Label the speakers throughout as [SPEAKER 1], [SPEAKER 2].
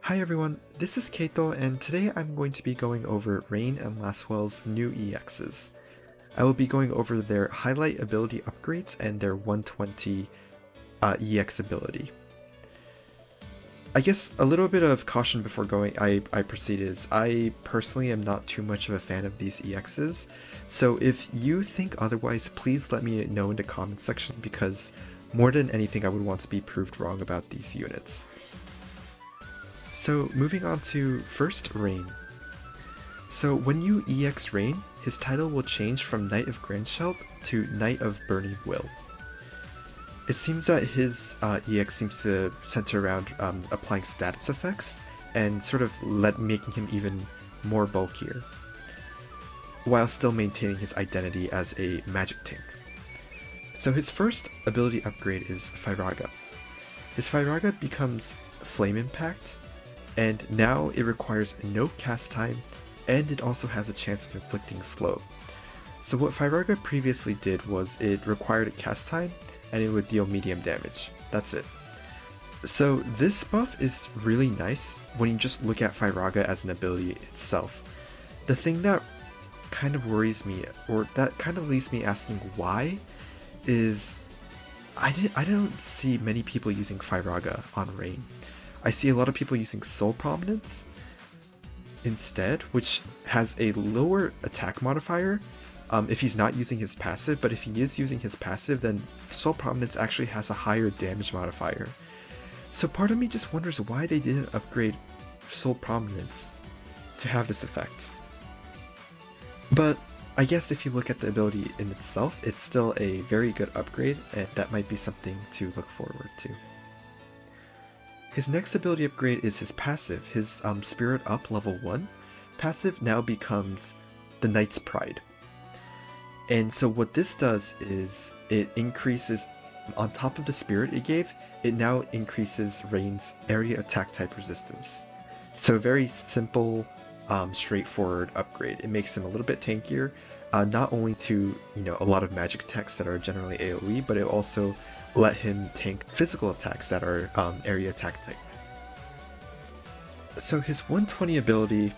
[SPEAKER 1] Hi everyone, this is Keito, and today I'm going to be going over Rain and Lasswell's new EXs. I will be going over their highlight ability upgrades and their 120 EX ability. I guess a little bit of caution before I proceed is, I personally am not too much of a fan of these EXs, so if you think otherwise, please let me know in the comment section, because more than anything I would want to be proved wrong about these units. So moving on to first Rain. So when you EX Rain, his title will change from Knight of Grandshelp to Knight of Burning Will. It seems that his EX seems to center around applying status effects and sort of making him even more bulkier, while still maintaining his identity as a magic tank. So his first ability upgrade is Firaga. His Firaga becomes Flame Impact, and now it requires no cast time, and it also has a chance of inflicting slow. So what Firaga previously did was it required a cast time, and it would deal medium damage. That's it. So this buff is really nice when you just look at Firaga as an ability itself. The thing that kind of worries me, or that kind of leaves me asking why, is I don't see many people using Firaga on Rain. I see a lot of people using Soul Prominence instead, which has a lower attack modifier if he's not using his passive, but if he is using his passive, then Soul Prominence actually has a higher damage modifier. So part of me just wonders why they didn't upgrade Soul Prominence to have this effect. But I guess if you look at the ability in itself, it's still a very good upgrade, and that might be something to look forward to. His next ability upgrade is his passive, his Spirit Up level 1. Passive now becomes the Knight's Pride. And so what this does is it increases, on top of the spirit it gave, it now increases Rain's area attack type resistance. So very simple, straightforward upgrade. It makes him a little bit tankier, not only to, a lot of magic attacks that are generally AoE, but it also let him tank physical attacks that are area attack type. So his 120 ability,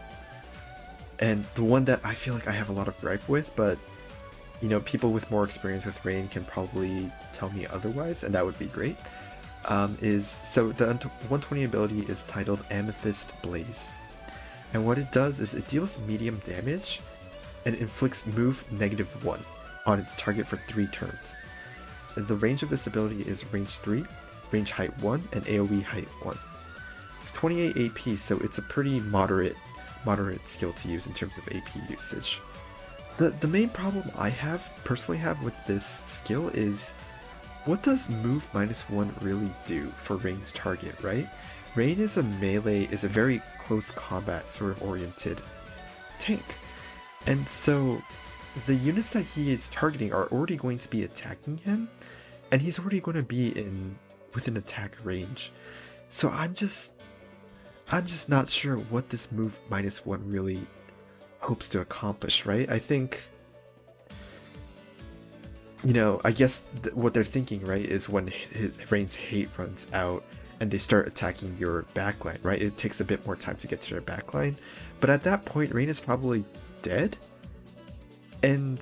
[SPEAKER 1] and the one that I feel like I have a lot of gripe with, but people with more experience with Rain can probably tell me otherwise, and that would be great, so the 120 ability is titled Amethyst Blaze. And what it does is it deals medium damage and inflicts move -1 on its target for 3 turns. The range of this ability is range 3, range height 1, and AoE height 1. It's 28 AP, so it's a pretty moderate skill to use in terms of AP usage. The main problem I personally have with this skill is, what does move -1 really do for Rain's target, right? Rain is a very close combat sort of oriented tank. And so the units that he is targeting are already going to be attacking him, and he's already going to be within attack range. So I'm just not sure what this move -1 really hopes to accomplish, right? I think, I guess what they're thinking, right, is when Rain's hate runs out and they start attacking your backline, right? It takes a bit more time to get to their backline, but at that point Rain is probably dead, and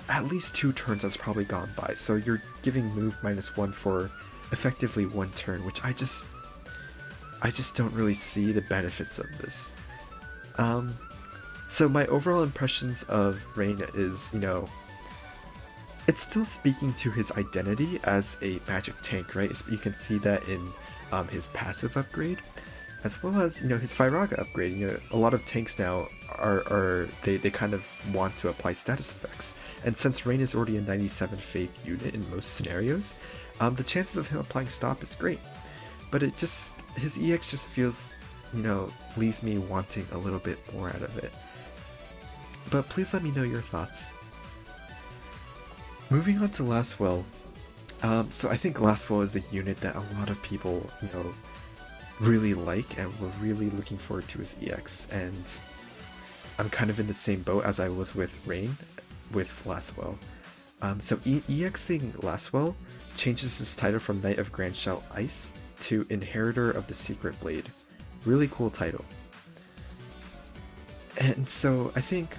[SPEAKER 1] at least 2 turns has probably gone by, so you're giving move -1 for effectively 1 turn, which I just don't really see the benefits of this. So my overall impressions of Rain is, it's still speaking to his identity as a magic tank, right? You can see that in his passive upgrade, as well as, his Firaga upgrade. A lot of tanks now they kind of want to apply status effects. And since Rain is already a 97 faith unit in most scenarios, the chances of him applying stop is great. But his EX just feels, leaves me wanting a little bit more out of it. But please let me know your thoughts. Moving on to Lasswell. So I think Lasswell is a unit that a lot of people, really like, and were really looking forward to his EX. And I'm kind of in the same boat as I was with Rain, with Lasswell. So EXing Lasswell changes his title from Knight of Grandshelp Ice to Inheritor of the Secret Blade. Really cool title. And so I think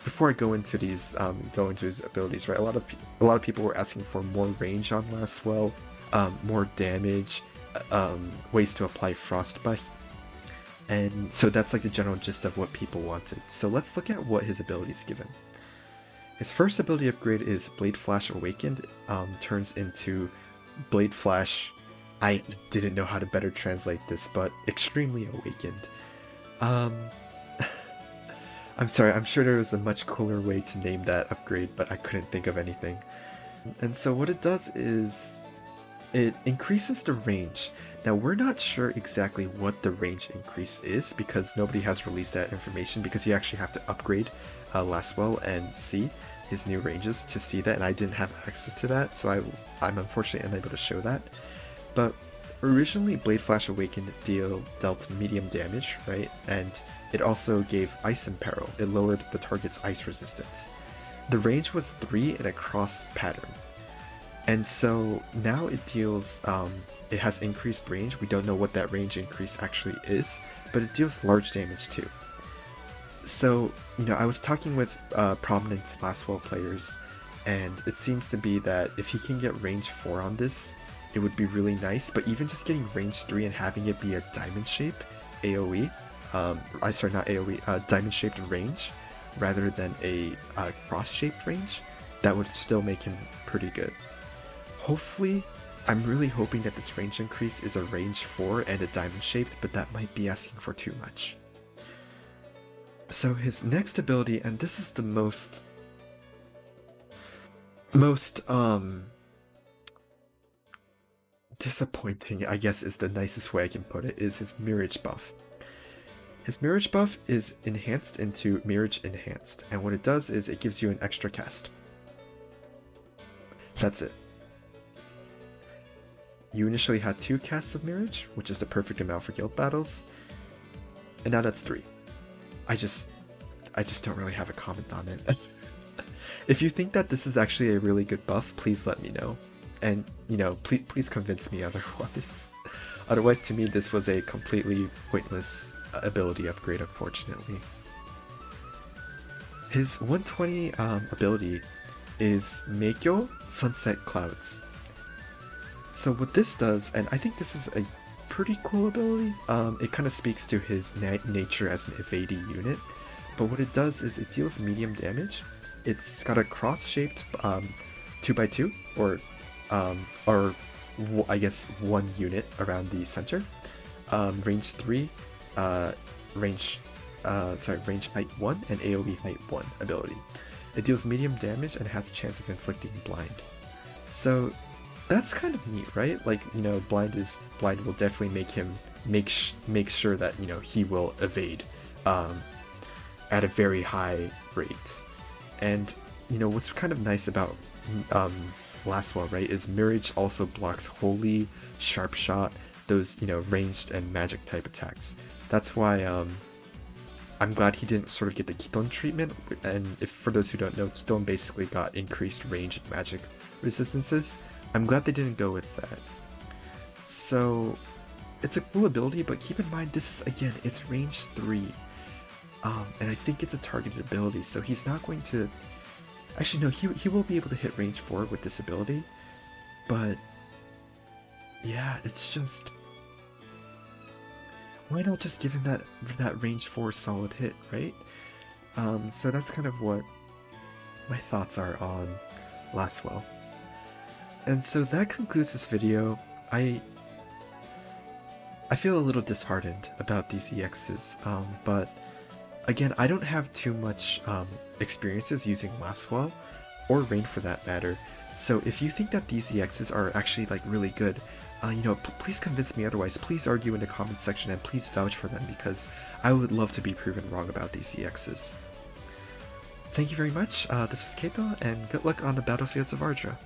[SPEAKER 1] before I go into these, his abilities, right? A lot of people were asking for more range on Lasswell, more damage, ways to apply frostbite, and so that's like the general gist of what people wanted. So let's look at what his abilities given. His first ability upgrade is Blade Flash Awakened. Turns into Blade Flash. I didn't know how to better translate this, but Extremely Awakened. I'm sorry, I'm sure there was a much cooler way to name that upgrade, but I couldn't think of anything. And so what it does is it increases the range. Now we're not sure exactly what the range increase is because nobody has released that information, because you actually have to upgrade Lasswell and see his new ranges to see that, and I didn't have access to that, so I'm unfortunately unable to show that. But originally Blade Flash Awakened dealt medium damage, right? And it also gave Ice Imperil. It lowered the target's ice resistance. The range was 3 in a cross pattern. And so now it deals, it has increased range. We don't know what that range increase actually is, but it deals large damage too. So, you know, I was talking with prominent Lasswell players, and it seems to be that if he can get range 4 on this, it would be really nice, but even just getting range 3 and having it be a diamond shape AoE, diamond shaped range rather than a cross shaped range, that would still make him pretty good. Hopefully, I'm really hoping that this range increase is a range 4 and a diamond shaped, but that might be asking for too much. So his next ability, and this is the most disappointing, I guess is the nicest way I can put it, is his Mirage buff. His Mirage buff is enhanced into Mirage Enhanced, and what it does is it gives you an extra cast. That's it. You initially had 2 casts of Mirage, which is the perfect amount for guild battles, and now that's 3. I just don't really have a comment on it. If you think that this is actually a really good buff, please let me know. And, you know, please convince me otherwise. Otherwise, to me, this was a completely pointless ability upgrade, unfortunately. His 120 ability is Meikyo Sunset Clouds. So what this does, and I think this is a pretty cool ability, it kind of speaks to his nature as an evading unit, but what it does is it deals medium damage. It's got a cross-shaped 2x2, or I guess 1 unit around the center, range 3, range height 1, and AoE height 1 ability. It deals medium damage and has a chance of inflicting blind. So that's kind of neat, right? Like, you know, blind will definitely make him make sure that, you know, he will evade at a very high rate. And, you know, what's kind of nice about Lasswell, right, is Mirage also blocks Holy, Sharp Shot, those, you know, ranged and magic type attacks. That's why I'm glad he didn't sort of get the Kiton treatment. And if for those who don't know, Kiton basically got increased range and magic resistances. I'm glad they didn't go with that. So it's a cool ability, but keep in mind this is, again, it's range 3. And I think it's a targeted ability, so he's not going to... Actually, no, he will be able to hit range 4 with this ability, but yeah, it's just... Why not just give him that range 4 solid hit, right? So that's kind of what my thoughts are on Lasswell. And so that concludes this video. I feel a little disheartened about these EXs, but again, I don't have too much experiences using Lasswell, or Rain for that matter, so if you think that these EXs are actually like really good, you know, please convince me otherwise. Please argue in the comments section and please vouch for them, because I would love to be proven wrong about these EXs. Thank you very much, this was Keito, and good luck on the battlefields of Ardra.